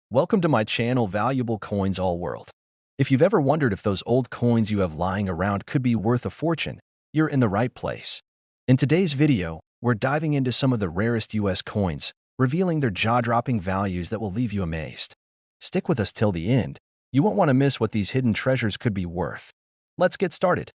Welcome to my channel, Valuable Coins All World. If you've ever wondered if those old coins you have lying around could be worth a fortune, you're in the right place. In today's video, we're diving into some of the rarest US coins, revealing their jaw-dropping values that will leave you amazed. Stick with us till the end. You won't want to miss what these hidden treasures could be worth. Let's get started.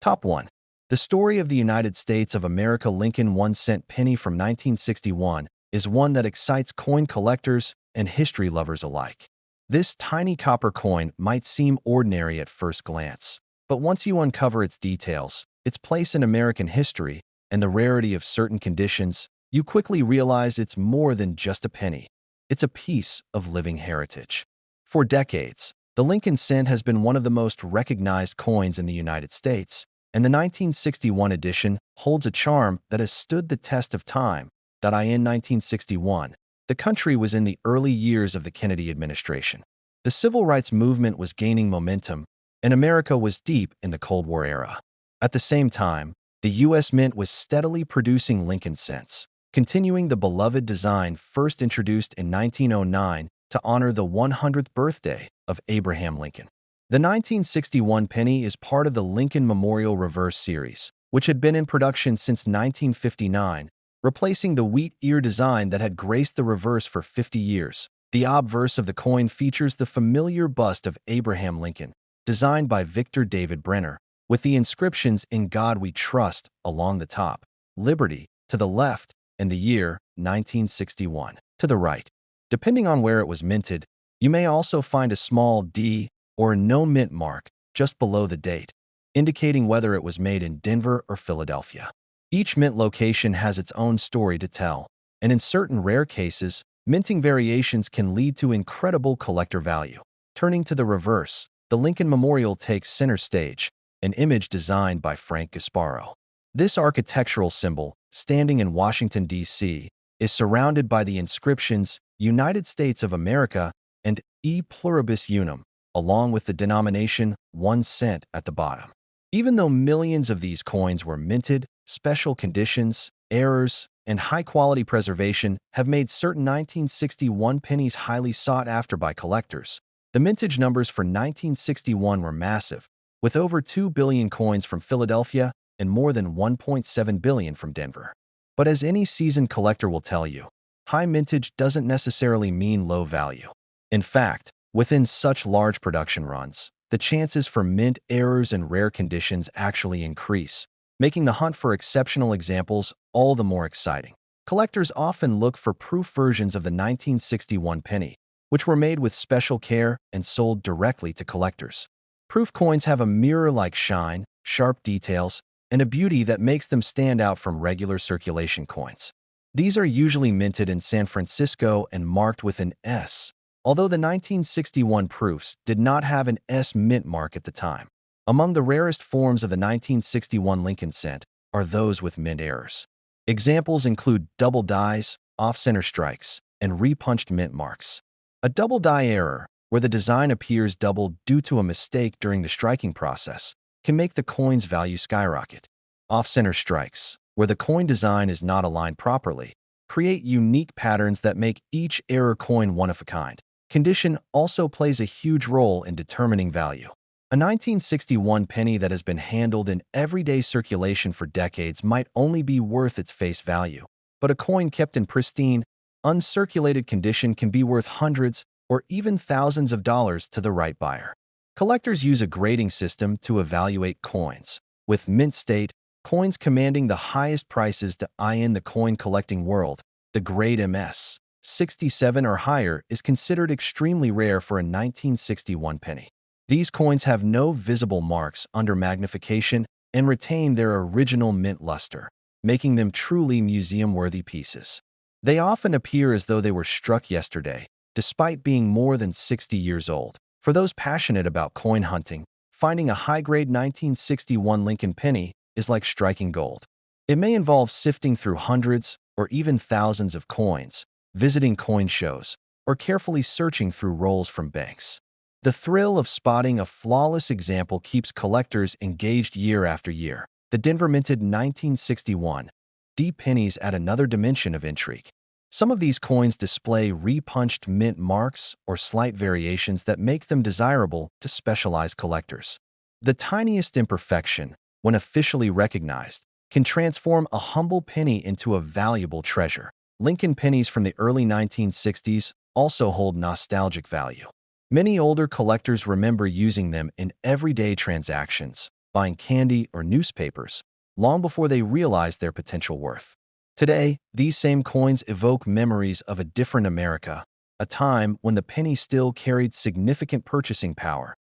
Top 1. The story of the United States of America Lincoln 1-cent penny from 1961 is one that excites coin collectors and history lovers alike. This tiny copper coin might seem ordinary at first glance, but once you uncover its details, its place in American history, and the rarity of certain conditions, you quickly realize it's more than just a penny. It's a piece of living heritage. For decades, the Lincoln cent has been one of the most recognized coins in the United States, and the 1961 edition holds a charm that has stood the test of time. In 1961, the country was in the early years of the Kennedy administration. The civil rights movement was gaining momentum, and America was deep in the Cold War era. At the same time, the U.S. Mint was steadily producing Lincoln cents, continuing the beloved design first introduced in 1909 to honor the 100th birthday of Abraham Lincoln. The 1961 penny is part of the Lincoln Memorial Reverse series, which had been in production since 1959, replacing the wheat ear design that had graced the reverse for 50 years. The obverse of the coin features the familiar bust of Abraham Lincoln, designed by Victor David Brenner, with the inscriptions "In God We Trust" along the top, "Liberty" to the left, and the year 1961 to the right. Depending on where it was minted, you may also find a small D or a no mint mark just below the date, indicating whether it was made in Denver or Philadelphia. Each mint location has its own story to tell, and in certain rare cases, minting variations can lead to incredible collector value. Turning to the reverse, the Lincoln Memorial takes center stage, an image designed by Frank Gasparo. This architectural symbol, standing in Washington, D.C., is surrounded by the inscriptions "United States of America" and "E Pluribus Unum," along with the denomination 1 cent at the bottom. Even though millions of these coins were minted, special conditions, errors, and high-quality preservation have made certain 1961 pennies highly sought after by collectors. The mintage numbers for 1961 were massive, with over 2 billion coins from Philadelphia and more than 1.7 billion from Denver. But as any seasoned collector will tell you, high mintage doesn't necessarily mean low value. In fact, within such large production runs, the chances for mint errors and rare conditions actually increase, making the hunt for exceptional examples all the more exciting. Collectors often look for proof versions of the 1961 penny, which were made with special care and sold directly to collectors. Proof coins have a mirror-like shine, sharp details, and a beauty that makes them stand out from regular circulation coins. These are usually minted in San Francisco and marked with an S, although the 1961 proofs did not have an S mint mark at the time. Among the rarest forms of the 1961 Lincoln cent are those with mint errors. Examples include double dies, off-center strikes, and repunched mint marks. A double die error, where the design appears doubled due to a mistake during the striking process, can make the coin's value skyrocket. Off-center strikes, where the coin design is not aligned properly, create unique patterns that make each error coin one of a kind. Condition also plays a huge role in determining value. A 1961 penny that has been handled in everyday circulation for decades might only be worth its face value, but a coin kept in pristine, uncirculated condition can be worth hundreds or even thousands of dollars to the right buyer. Collectors use a grading system to evaluate coins, with mint state coins commanding the highest prices in the coin collecting world. The grade MS 67 or higher is considered extremely rare for a 1961 penny. These coins have no visible marks under magnification and retain their original mint luster, making them truly museum-worthy pieces. They often appear as though they were struck yesterday, despite being more than 60 years old. For those passionate about coin hunting, finding a high-grade 1961 Lincoln penny is like striking gold. It may involve sifting through hundreds or even thousands of coins, visiting coin shows, or carefully searching through rolls from banks. The thrill of spotting a flawless example keeps collectors engaged year after year. The Denver minted 1961 D pennies add another dimension of intrigue. Some of these coins display repunched mint marks or slight variations that make them desirable to specialized collectors. The tiniest imperfection, when officially recognized, can transform a humble penny into a valuable treasure. Lincoln pennies from the early 1960s also hold nostalgic value. Many older collectors remember using them in everyday transactions, buying candy or newspapers, long before they realized their potential worth. Today, these same coins evoke memories of a different America, a time when the penny still carried significant purchasing power.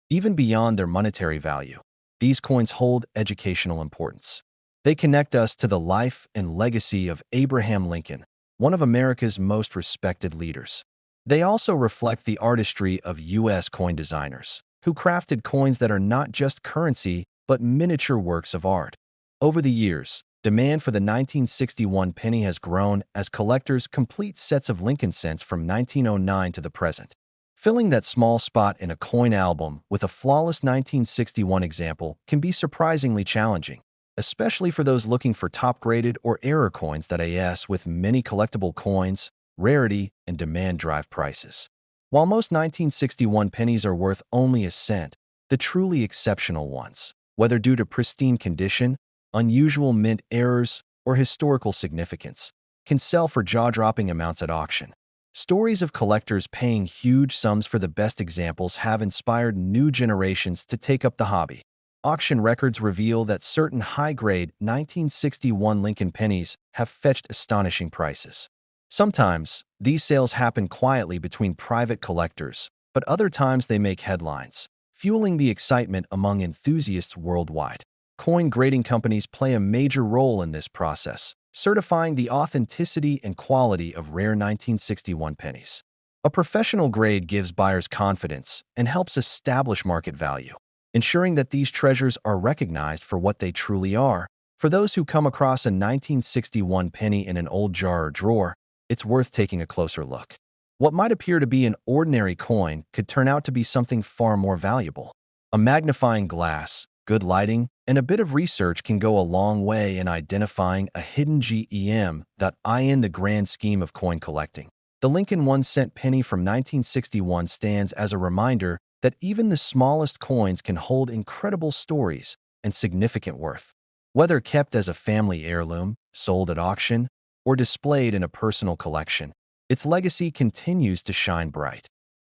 Even beyond their monetary value, these coins hold educational importance. They connect us to the life and legacy of Abraham Lincoln, one of America's most respected leaders. They also reflect the artistry of U.S. coin designers, who crafted coins that are not just currency but miniature works of art. Over the years, demand for the 1961 penny has grown as collectors complete sets of Lincoln cents from 1909 to the present. Filling that small spot in a coin album with a flawless 1961 example can be surprisingly challenging, especially for those looking for top-graded or error coins that as with many collectible coins, rarity, and demand drive prices. While most 1961 pennies are worth only a cent, the truly exceptional ones, whether due to pristine condition, unusual mint errors, or historical significance, can sell for jaw-dropping amounts at auction. Stories of collectors paying huge sums for the best examples have inspired new generations to take up the hobby. Auction records reveal that certain high-grade 1961 Lincoln pennies have fetched astonishing prices. Sometimes, these sales happen quietly between private collectors, but other times they make headlines, fueling the excitement among enthusiasts worldwide. Coin grading companies play a major role in this process, certifying the authenticity and quality of rare 1961 pennies. A professional grade gives buyers confidence and helps establish market value, ensuring that these treasures are recognized for what they truly are. For those who come across a 1961 penny in an old jar or drawer, it's worth taking a closer look. What might appear to be an ordinary coin could turn out to be something far more valuable. A magnifying glass, good lighting, and a bit of research can go a long way in identifying a hidden gem in the grand scheme of coin collecting. The Lincoln 1-cent penny from 1961 stands as a reminder that even the smallest coins can hold incredible stories and significant worth. Whether kept as a family heirloom, sold at auction, or displayed in a personal collection, its legacy continues to shine bright.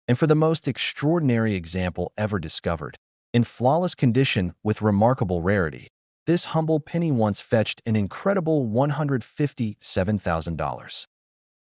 And for the most extraordinary example ever discovered, in flawless condition with remarkable rarity, this humble penny once fetched an incredible $157,000.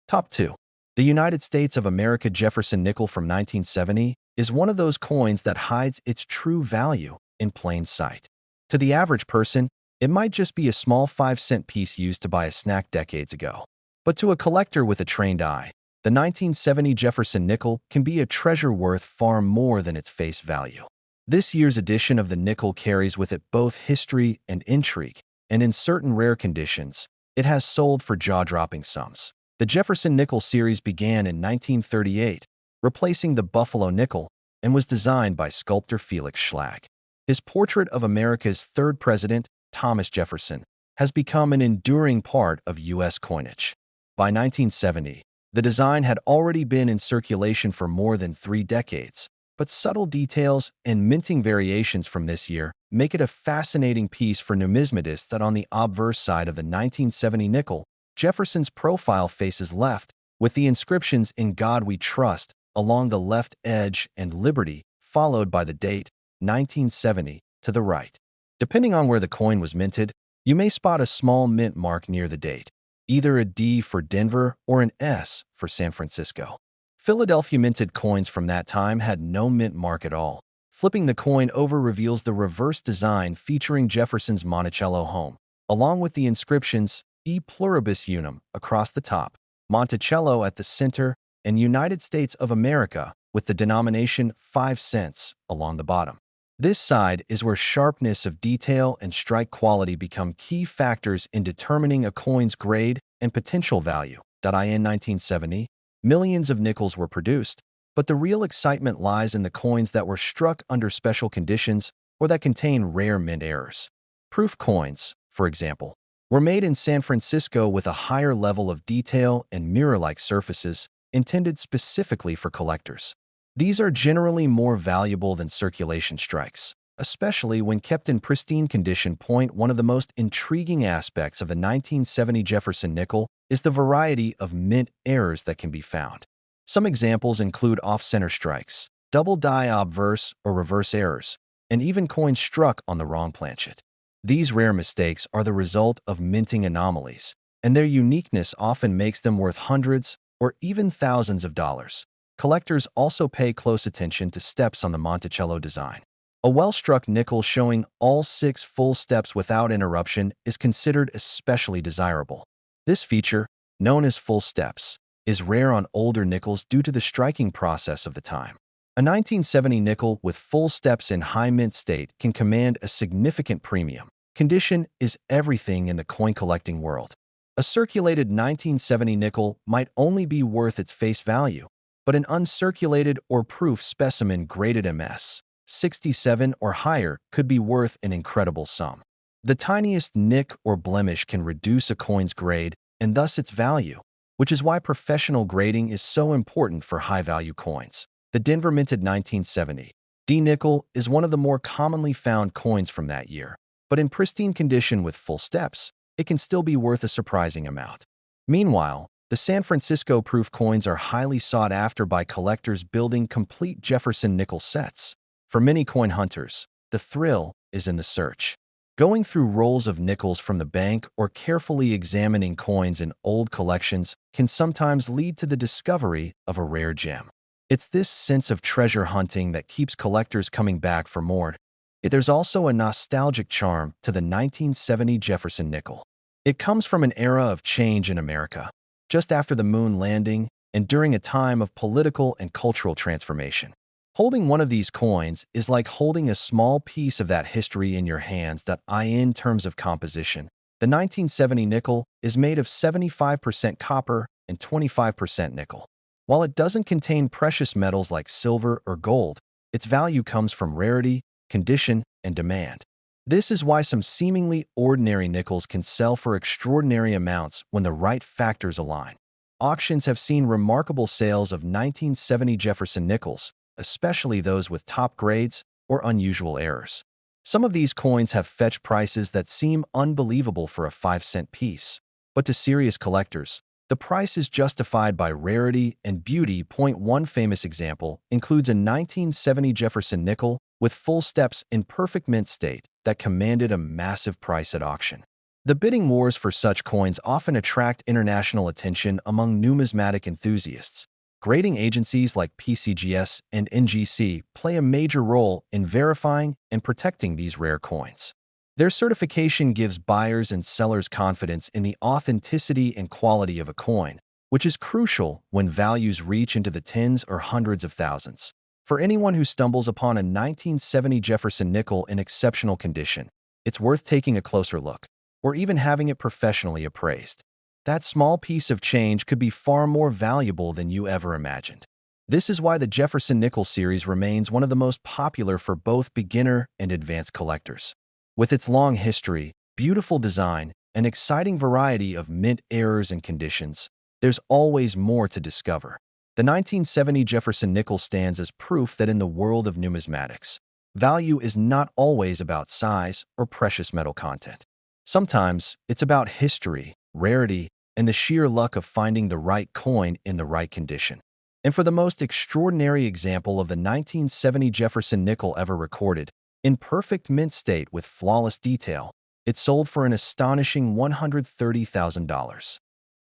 Top 2. The United States of America Jefferson nickel from 1970 is one of those coins that hides its true value in plain sight. To the average person, it might just be a small 5-cent piece used to buy a snack decades ago. But to a collector with a trained eye, the 1970 Jefferson nickel can be a treasure worth far more than its face value. This year's edition of the nickel carries with it both history and intrigue, and in certain rare conditions, it has sold for jaw-dropping sums. The Jefferson nickel series began in 1938, replacing the Buffalo nickel, and was designed by sculptor Felix Schlag. His portrait of America's third president, Thomas Jefferson, has become an enduring part of U.S. coinage. By 1970, the design had already been in circulation for more than 3 decades, but subtle details and minting variations from this year make it a fascinating piece for numismatists. That on the obverse side of the 1970 nickel, Jefferson's profile faces left, with the inscriptions "In God We Trust" along the left edge and "Liberty," followed by the date, 1970, to the right. Depending on where the coin was minted, you may spot a small mint mark near the date, either a D for Denver or an S for San Francisco. Philadelphia minted coins from that time had no mint mark at all. Flipping the coin over reveals the reverse design featuring Jefferson's Monticello home, along with the inscriptions "E Pluribus Unum" across the top, Monticello at the center, and "United States of America" with the denomination 5 cents along the bottom. This side is where sharpness of detail and strike quality become key factors in determining a coin's grade and potential value. In 1970, millions of nickels were produced, but the real excitement lies in the coins that were struck under special conditions or that contain rare mint errors. Proof coins, for example, were made in San Francisco with a higher level of detail and mirror-like surfaces intended specifically for collectors. These are generally more valuable than circulation strikes, especially when kept in pristine condition. One of the most intriguing aspects of the 1970 Jefferson nickel is the variety of mint errors that can be found. Some examples include off-center strikes, double die obverse or reverse errors, and even coins struck on the wrong planchet. These rare mistakes are the result of minting anomalies, and their uniqueness often makes them worth hundreds or even thousands of dollars. Collectors also pay close attention to steps on the Monticello design. A well-struck nickel showing all 6 full steps without interruption is considered especially desirable. This feature, known as full steps, is rare on older nickels due to the striking process of the time. A 1970 nickel with full steps in high mint state can command a significant premium. Condition is everything in the coin collecting world. A circulated 1970 nickel might only be worth its face value, but an uncirculated or proof specimen graded MS 67 or higher could be worth an incredible sum. The tiniest nick or blemish can reduce a coin's grade and thus its value, which is why professional grading is so important for high-value coins. The Denver minted 1970 D nickel is one of the more commonly found coins from that year, but in pristine condition with full steps, it can still be worth a surprising amount. Meanwhile, the San Francisco proof coins are highly sought after by collectors building complete Jefferson nickel sets. For many coin hunters, the thrill is in the search. Going through rolls of nickels from the bank or carefully examining coins in old collections can sometimes lead to the discovery of a rare gem. It's this sense of treasure hunting that keeps collectors coming back for more. There's also a nostalgic charm to the 1970 Jefferson nickel. It comes from an era of change in America, just after the moon landing and during a time of political and cultural transformation. Holding one of these coins is like holding a small piece of that history in your hands. In terms of composition, the 1970 nickel is made of 75% copper and 25% nickel. While it doesn't contain precious metals like silver or gold, its value comes from rarity, condition, and demand. This is why some seemingly ordinary nickels can sell for extraordinary amounts when the right factors align. Auctions have seen remarkable sales of 1970 Jefferson nickels, especially those with top grades or unusual errors. Some of these coins have fetched prices that seem unbelievable for a 5-cent piece, but to serious collectors, the price is justified by rarity and beauty. One famous example includes a 1970 Jefferson nickel with full steps in perfect mint state that commanded a massive price at auction. The bidding wars for such coins often attract international attention among numismatic enthusiasts. Grading agencies like PCGS and NGC play a major role in verifying and protecting these rare coins. Their certification gives buyers and sellers confidence in the authenticity and quality of a coin, which is crucial when values reach into the tens or hundreds of thousands. For anyone who stumbles upon a 1970 Jefferson nickel in exceptional condition, it's worth taking a closer look, or even having it professionally appraised. That small piece of change could be far more valuable than you ever imagined. This is why the Jefferson nickel series remains one of the most popular for both beginner and advanced collectors. With its long history, beautiful design, and exciting variety of mint errors and conditions, there's always more to discover. The 1970 Jefferson nickel stands as proof that in the world of numismatics, value is not always about size or precious metal content. Sometimes it's about history, rarity, and the sheer luck of finding the right coin in the right condition. And for the most extraordinary example of the 1970 Jefferson nickel ever recorded, in perfect mint state with flawless detail, it sold for an astonishing $130,000.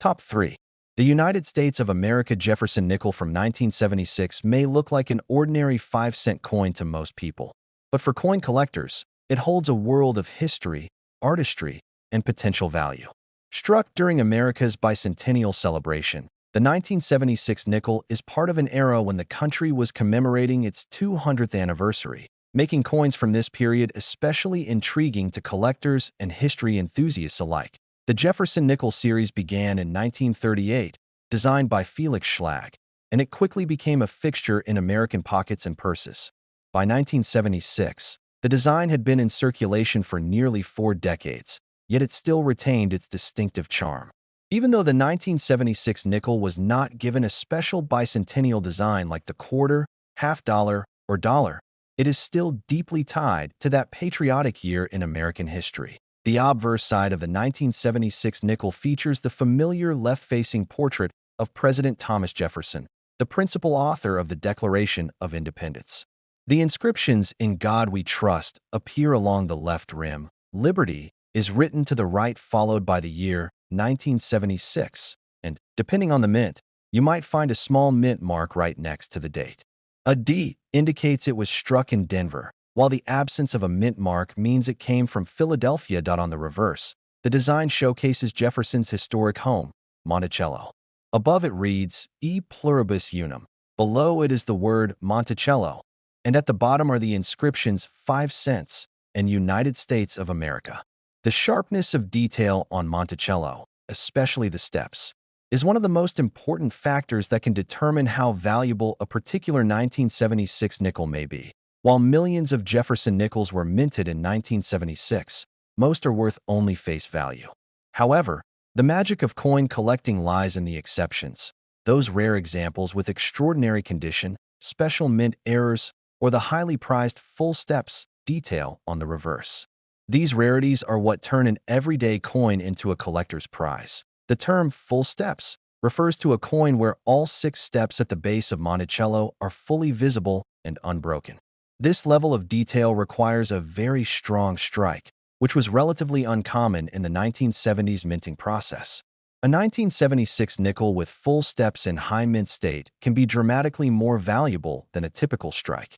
Top 3. The United States of America Jefferson nickel from 1976 may look like an ordinary 5-cent coin to most people, but for coin collectors, it holds a world of history, artistry, and potential value. Struck during America's bicentennial celebration, the 1976 nickel is part of an era when the country was commemorating its 200th anniversary, making coins from this period especially intriguing to collectors and history enthusiasts alike. The Jefferson nickel series began in 1938, designed by Felix Schlag, and it quickly became a fixture in American pockets and purses. By 1976, the design had been in circulation for nearly 4 decades, yet it still retained its distinctive charm. Even though the 1976 nickel was not given a special bicentennial design like the quarter, half dollar, or dollar, it is still deeply tied to that patriotic year in American history. The obverse side of the 1976 nickel features the familiar left-facing portrait of President Thomas Jefferson, the principal author of the Declaration of Independence. The inscriptions "In God We Trust" appear along the left rim. Liberty is written to the right, followed by the year 1976, and, depending on the mint, you might find a small mint mark right next to the date. A D indicates it was struck in Denver, while the absence of a mint mark means it came from Philadelphia. On the reverse, the design showcases Jefferson's historic home, Monticello. Above it reads, E pluribus unum. Below it is the word Monticello, and at the bottom are the inscriptions 5 cents and United States of America. The sharpness of detail on Monticello, especially the steps, is one of the most important factors that can determine how valuable a particular 1976 nickel may be. While millions of Jefferson nickels were minted in 1976, most are worth only face value. However, the magic of coin collecting lies in the exceptions, those rare examples with extraordinary condition, special mint errors, or the highly prized full steps detail on the reverse. These rarities are what turn an everyday coin into a collector's prize. The term full steps refers to a coin where all 6 steps at the base of Monticello are fully visible and unbroken. This level of detail requires a very strong strike, which was relatively uncommon in the 1970s minting process. A 1976 nickel with full steps in high mint state can be dramatically more valuable than a typical strike.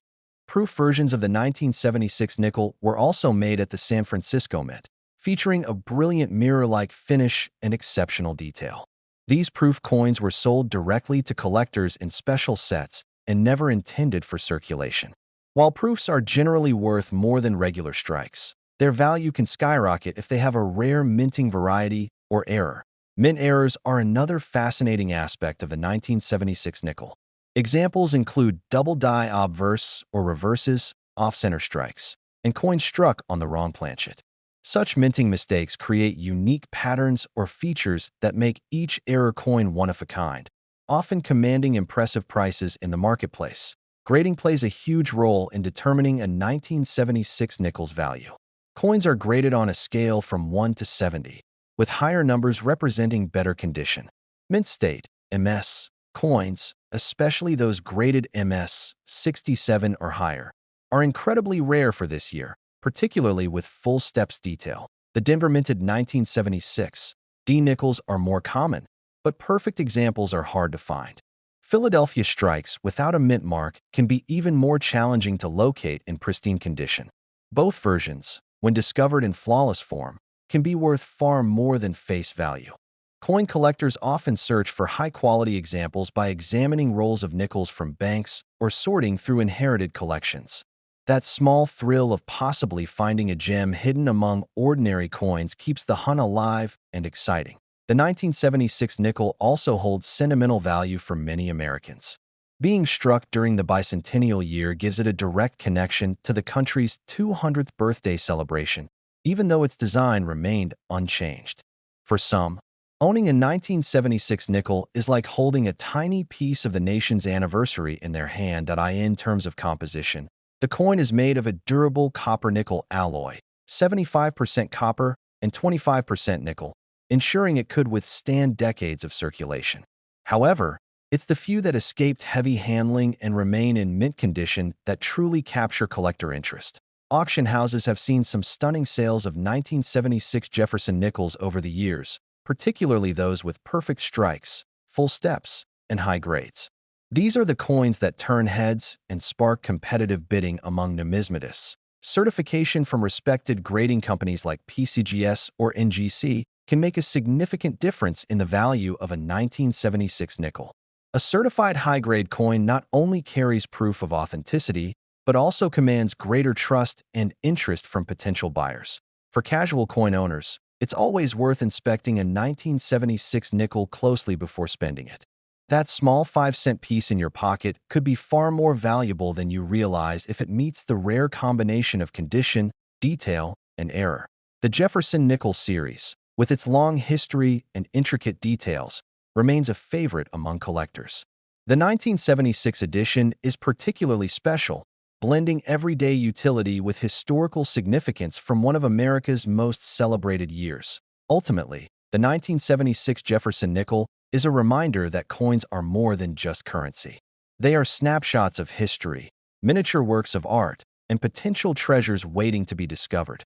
Proof versions of the 1976 nickel were also made at the San Francisco Mint, featuring a brilliant mirror-like finish and exceptional detail. These proof coins were sold directly to collectors in special sets and never intended for circulation. While proofs are generally worth more than regular strikes, their value can skyrocket if they have a rare minting variety or error. Mint errors are another fascinating aspect of the 1976 nickel. Examples include double die obverse or reverses, off-center strikes, and coins struck on the wrong planchet. Such minting mistakes create unique patterns or features that make each error coin one of a kind, often commanding impressive prices in the marketplace. Grading plays a huge role in determining a 1976 nickel's value. Coins are graded on a scale from 1 to 70, with higher numbers representing better condition. Mint state, MS, coins, especially those graded MS 67 or higher, are incredibly rare for this year, particularly with full steps detail. The Denver minted 1976 D nickels are more common, but perfect examples are hard to find. Philadelphia strikes without a mint mark can be even more challenging to locate in pristine condition. Both versions, when discovered in flawless form, can be worth far more than face value. Coin collectors often search for high-quality examples by examining rolls of nickels from banks or sorting through inherited collections. That small thrill of possibly finding a gem hidden among ordinary coins keeps the hunt alive and exciting. The 1976 nickel also holds sentimental value for many Americans. Being struck during the bicentennial year gives it a direct connection to the country's 200th birthday celebration, even though its design remained unchanged. For some, owning a 1976 nickel is like holding a tiny piece of the nation's anniversary in their hand. In terms of composition, the coin is made of a durable copper-nickel alloy, 75% copper and 25% nickel, ensuring it could withstand decades of circulation. However, it's the few that escaped heavy handling and remain in mint condition that truly capture collector interest. Auction houses have seen some stunning sales of 1976 Jefferson nickels over the years, particularly those with perfect strikes, full steps, and high grades. These are the coins that turn heads and spark competitive bidding among numismatists. Certification from respected grading companies like PCGS or NGC can make a significant difference in the value of a 1976 nickel. A certified high-grade coin not only carries proof of authenticity, but also commands greater trust and interest from potential buyers. For casual coin owners, it's always worth inspecting a 1976 nickel closely before spending it. That small 5-cent piece in your pocket could be far more valuable than you realize if it meets the rare combination of condition, detail, and error. The Jefferson Nickel series, with its long history and intricate details, remains a favorite among collectors. The 1976 edition is particularly special, blending everyday utility with historical significance from one of America's most celebrated years. Ultimately, the 1976 Jefferson nickel is a reminder that coins are more than just currency. They are snapshots of history, miniature works of art, and potential treasures waiting to be discovered.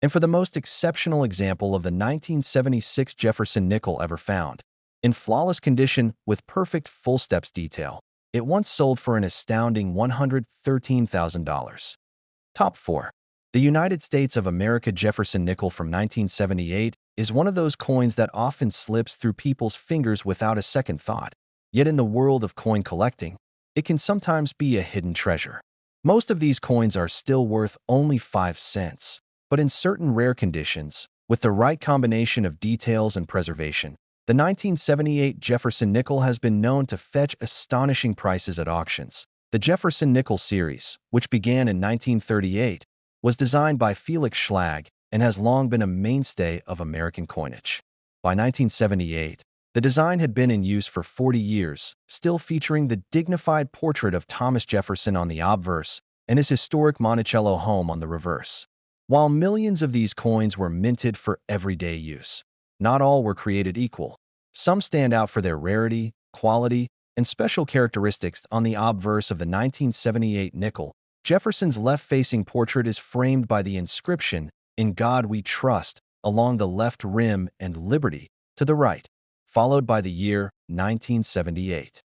And for the most exceptional example of the 1976 Jefferson nickel ever found, in flawless condition with perfect full steps detail, it once sold for an astounding $113,000. Top 4. The United States of America Jefferson nickel from 1978 is one of those coins that often slips through people's fingers without a second thought. Yet in the world of coin collecting, it can sometimes be a hidden treasure. Most of these coins are still worth only 5 cents, but in certain rare conditions, with the right combination of details and preservation, the 1978 Jefferson nickel has been known to fetch astonishing prices at auctions. The Jefferson nickel series, which began in 1938, was designed by Felix Schlag and has long been a mainstay of American coinage. By 1978, the design had been in use for 40 years, still featuring the dignified portrait of Thomas Jefferson on the obverse and his historic Monticello home on the reverse. While millions of these coins were minted for everyday use, not all were created equal. Some stand out for their rarity, quality, and special characteristics. On the obverse of the 1978 nickel, Jefferson's left-facing portrait is framed by the inscription, "In God We Trust," along the left rim and "Liberty" to the right, followed by the year 1978.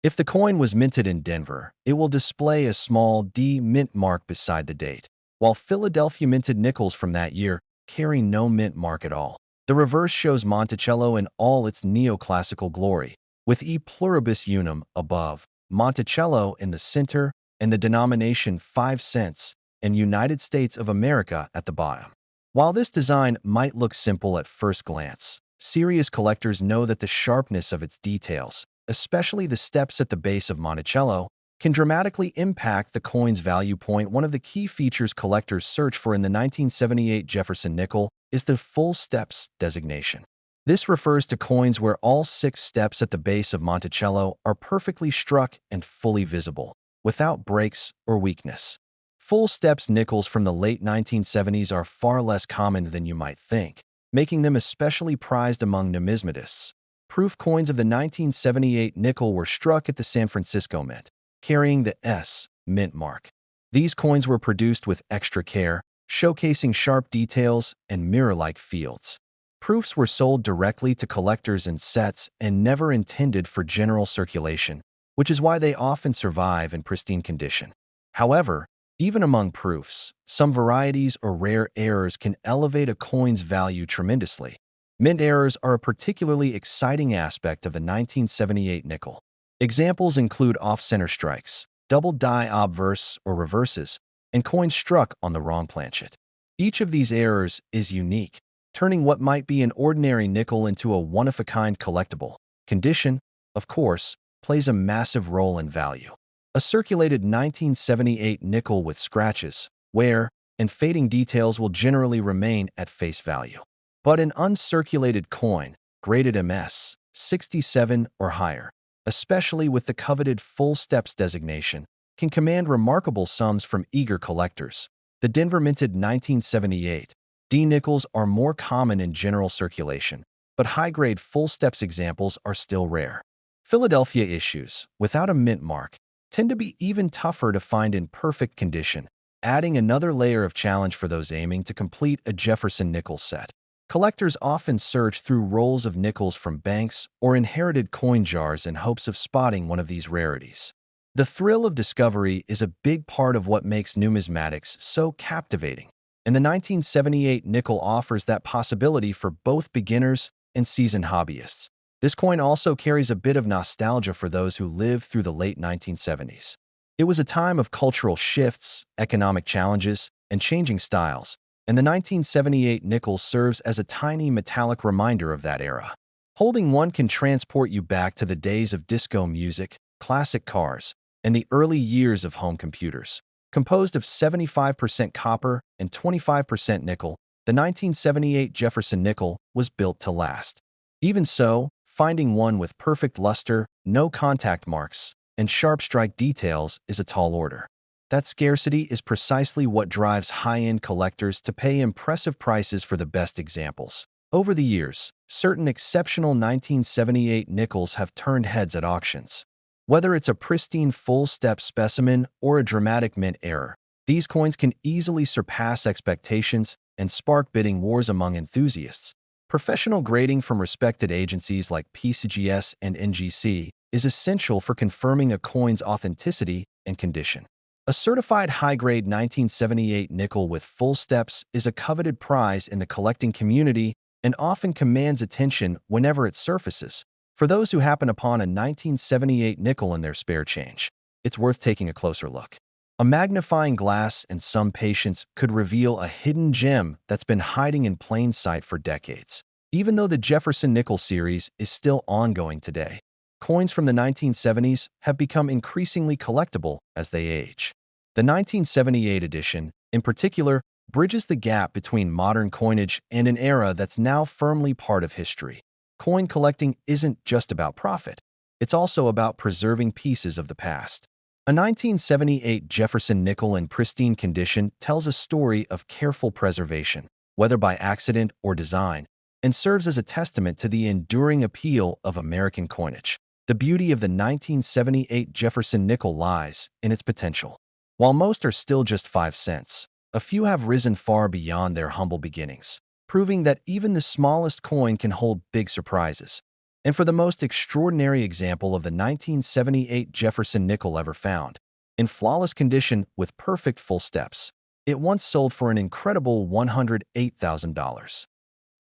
If the coin was minted in Denver, it will display a small D mint mark beside the date, while Philadelphia minted nickels from that year carry no mint mark at all. The reverse shows Monticello in all its neoclassical glory, with E pluribus unum above, Monticello in the center, and the denomination 5 cents and United States of America at the bottom. While this design might look simple at first glance, serious collectors know that the sharpness of its details, especially the steps at the base of Monticello, can dramatically impact the coin's value. One of the key features collectors search for in the 1978 Jefferson nickel is the full steps designation. This refers to coins where all 6 steps at the base of Monticello are perfectly struck and fully visible, without breaks or weakness. Full steps nickels from the late 1970s are far less common than you might think, making them especially prized among numismatists. Proof coins of the 1978 nickel were struck at the San Francisco Mint, carrying the S mint mark. These coins were produced with extra care, showcasing sharp details and mirror-like fields. Proofs were sold directly to collectors in sets and never intended for general circulation, which is why they often survive in pristine condition. However, even among proofs, some varieties or rare errors can elevate a coin's value tremendously. Mint errors are a particularly exciting aspect of the 1978 nickel. Examples include off-center strikes, double die obverse or reverses, and coins struck on the wrong planchet. Each of these errors is unique, turning what might be an ordinary nickel into a one-of-a-kind collectible. Condition, of course, plays a massive role in value. A circulated 1978 nickel with scratches, wear, and fading details will generally remain at face value. But an uncirculated coin, graded MS 67 or higher, especially with the coveted full steps designation, can command remarkable sums from eager collectors. The Denver minted 1978 D nickels are more common in general circulation, but high-grade full steps examples are still rare. Philadelphia issues, without a mint mark, tend to be even tougher to find in perfect condition, adding another layer of challenge for those aiming to complete a Jefferson nickel set. Collectors often search through rolls of nickels from banks or inherited coin jars in hopes of spotting one of these rarities. The thrill of discovery is a big part of what makes numismatics so captivating, and the 1978 nickel offers that possibility for both beginners and seasoned hobbyists. This coin also carries a bit of nostalgia for those who lived through the late 1970s. It was a time of cultural shifts, economic challenges, and changing styles, and the 1978 nickel serves as a tiny metallic reminder of that era. Holding one can transport you back to the days of disco music, classic cars, and the early years of home computers. Composed of 75% copper and 25% nickel, The 1978 Jefferson nickel was built to last. Even so, finding one with perfect luster, no contact marks, and sharp strike details is a tall order. That scarcity is precisely what drives high-end collectors to pay impressive prices for the best examples. Over the years, certain exceptional 1978 nickels have turned heads at auctions. Whether it's a pristine full-step specimen or a dramatic mint error, these coins can easily surpass expectations and spark bidding wars among enthusiasts. Professional grading from respected agencies like PCGS and NGC is essential for confirming a coin's authenticity and condition. A certified high-grade 1978 nickel with full steps is a coveted prize in the collecting community and often commands attention whenever it surfaces. For those who happen upon a 1978 nickel in their spare change, it's worth taking a closer look. A magnifying glass and some patience could reveal a hidden gem that's been hiding in plain sight for decades. Even though the Jefferson nickel series is still ongoing today, coins from the 1970s have become increasingly collectible as they age. The 1978 edition, in particular, bridges the gap between modern coinage and an era that's now firmly part of history. Coin collecting isn't just about profit. It's also about preserving pieces of the past. A 1978 Jefferson nickel in pristine condition tells a story of careful preservation, whether by accident or design, and serves as a testament to the enduring appeal of American coinage. The beauty of the 1978 Jefferson nickel lies in its potential. While most are still just 5 cents, a few have risen far beyond their humble beginnings, proving that even the smallest coin can hold big surprises. And for the most extraordinary example of the 1978 Jefferson nickel ever found, in flawless condition with perfect full steps, it once sold for an incredible $108,000.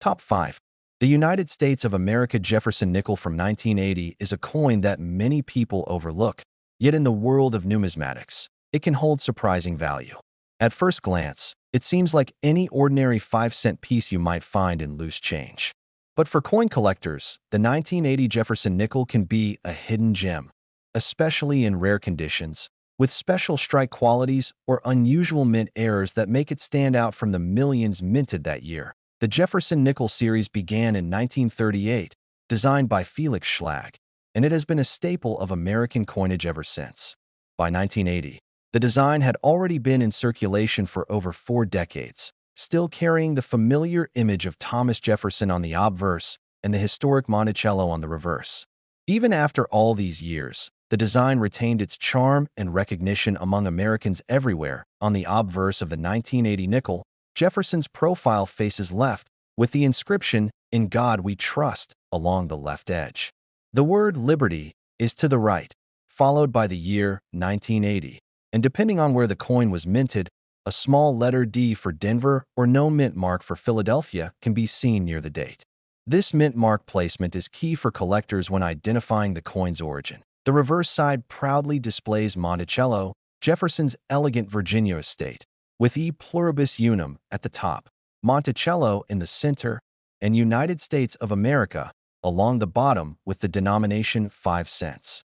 Top 5. The United States of America Jefferson nickel from 1980 is a coin that many people overlook, yet in the world of numismatics, it can hold surprising value. At first glance, it seems like any ordinary 5-cent piece you might find in loose change. But for coin collectors, the 1980 Jefferson nickel can be a hidden gem, especially in rare conditions, with special strike qualities or unusual mint errors that make it stand out from the millions minted that year. The Jefferson nickel series began in 1938, designed by Felix Schlag, and it has been a staple of American coinage ever since. By 1980, the design had already been in circulation for over 4 decades, still carrying the familiar image of Thomas Jefferson on the obverse and the historic Monticello on the reverse. Even after all these years, the design retained its charm and recognition among Americans everywhere. On the obverse of the 1980 nickel, Jefferson's profile faces left, with the inscription, "In God We Trust," along the left edge. The word liberty is to the right, followed by the year 1980, and depending on where the coin was minted, a small letter D for Denver or no mint mark for Philadelphia can be seen near the date. This mint mark placement is key for collectors when identifying the coin's origin. The reverse side proudly displays Monticello, Jefferson's elegant Virginia estate, with E pluribus unum at the top, Monticello in the center, and United States of America along the bottom with the denomination 5 cents.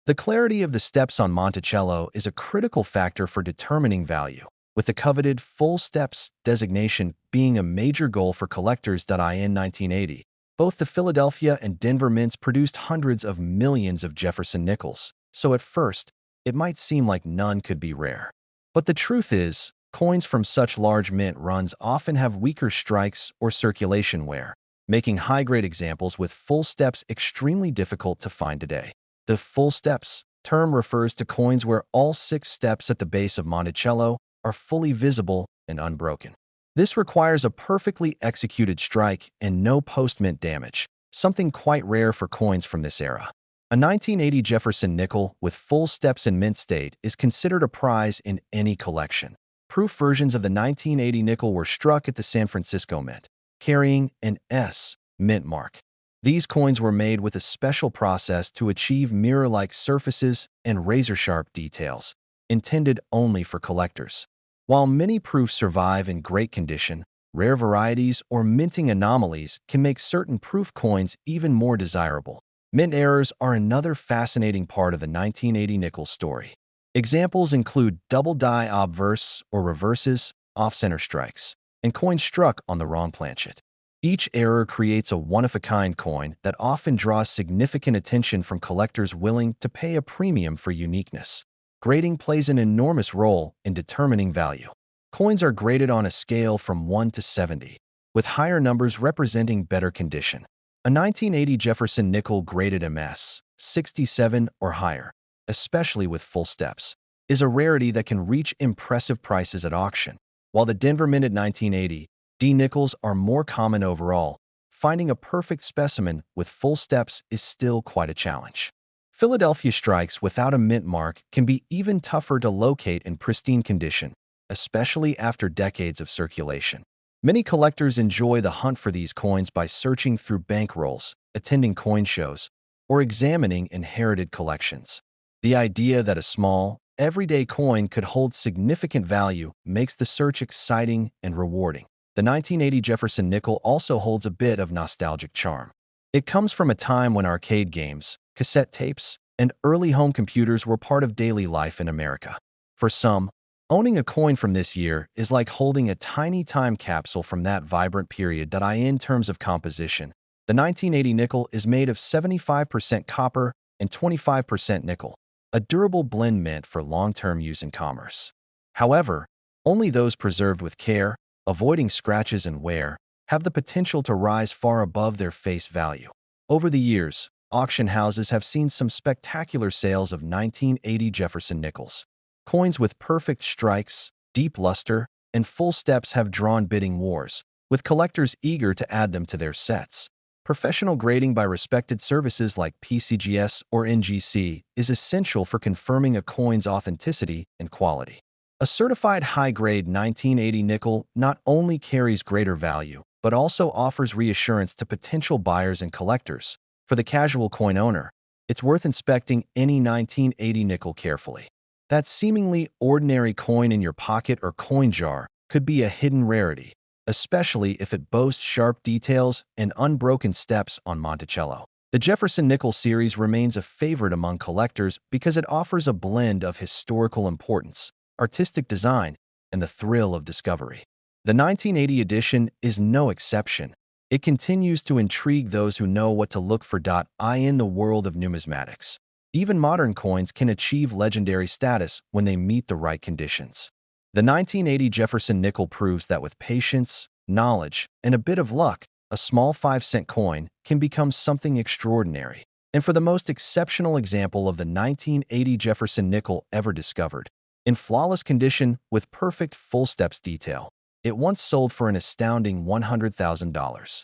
The clarity of the steps on Monticello is a critical factor for determining value, with the coveted full steps designation being a major goal for collectors. In 1980, both the Philadelphia and Denver mints produced hundreds of millions of Jefferson nickels, so at first, it might seem like none could be rare. But the truth is, coins from such large mint runs often have weaker strikes or circulation wear, making high-grade examples with full steps extremely difficult to find today. The full steps term refers to coins where all 6 steps at the base of Monticello are fully visible and unbroken. This requires a perfectly executed strike and no post-mint damage, something quite rare for coins from this era. A 1980 Jefferson nickel with full steps in mint state is considered a prize in any collection. Proof versions of the 1980 nickel were struck at the San Francisco Mint, carrying an S mint mark. These coins were made with a special process to achieve mirror-like surfaces and razor-sharp details, intended only for collectors. While many proofs survive in great condition, rare varieties or minting anomalies can make certain proof coins even more desirable. Mint errors are another fascinating part of the 1980 nickel story. Examples include double die obverse or reverses, off-center strikes, and coins struck on the wrong planchet. Each error creates a one-of-a-kind coin that often draws significant attention from collectors willing to pay a premium for uniqueness. Grading plays an enormous role in determining value. Coins are graded on a scale from 1 to 70, with higher numbers representing better condition. A 1980 Jefferson nickel graded MS 67 or higher, especially with full steps, is a rarity that can reach impressive prices at auction. While the Denver minted 1980 D nickels are more common overall, finding a perfect specimen with full steps is still quite a challenge. Philadelphia strikes without a mint mark can be even tougher to locate in pristine condition, especially after decades of circulation. Many collectors enjoy the hunt for these coins by searching through bankrolls, attending coin shows, or examining inherited collections. The idea that a small, everyday coin could hold significant value makes the search exciting and rewarding. The 1980 Jefferson nickel also holds a bit of nostalgic charm. It comes from a time when arcade games, cassette tapes, and early home computers were part of daily life in America. For some, owning a coin from this year is like holding a tiny time capsule from that vibrant period. In terms of composition, the 1980 nickel is made of 75% copper and 25% nickel, a durable blend meant for long-term use in commerce. However, only those preserved with care, avoiding scratches and wear, have the potential to rise far above their face value. Over the years, auction houses have seen some spectacular sales of 1980 Jefferson nickels. Coins with perfect strikes, deep luster, and full steps have drawn bidding wars, with collectors eager to add them to their sets. Professional grading by respected services like PCGS or NGC is essential for confirming a coin's authenticity and quality. A certified high-grade 1980 nickel not only carries greater value, but also offers reassurance to potential buyers and collectors. For the casual coin owner, it's worth inspecting any 1980 nickel carefully. That seemingly ordinary coin in your pocket or coin jar could be a hidden rarity, especially if it boasts sharp details and unbroken steps on Monticello. The Jefferson nickel series remains a favorite among collectors because it offers a blend of historical importance, artistic design, and the thrill of discovery. The 1980 edition is no exception. It continues to intrigue those who know what to look for. In the world of numismatics, even modern coins can achieve legendary status when they meet the right conditions. The 1980 Jefferson nickel proves that with patience, knowledge, and a bit of luck, a small 5-cent coin can become something extraordinary. And for the most exceptional example of the 1980 Jefferson nickel ever discovered, in flawless condition with perfect full steps detail, it once sold for an astounding $100,000.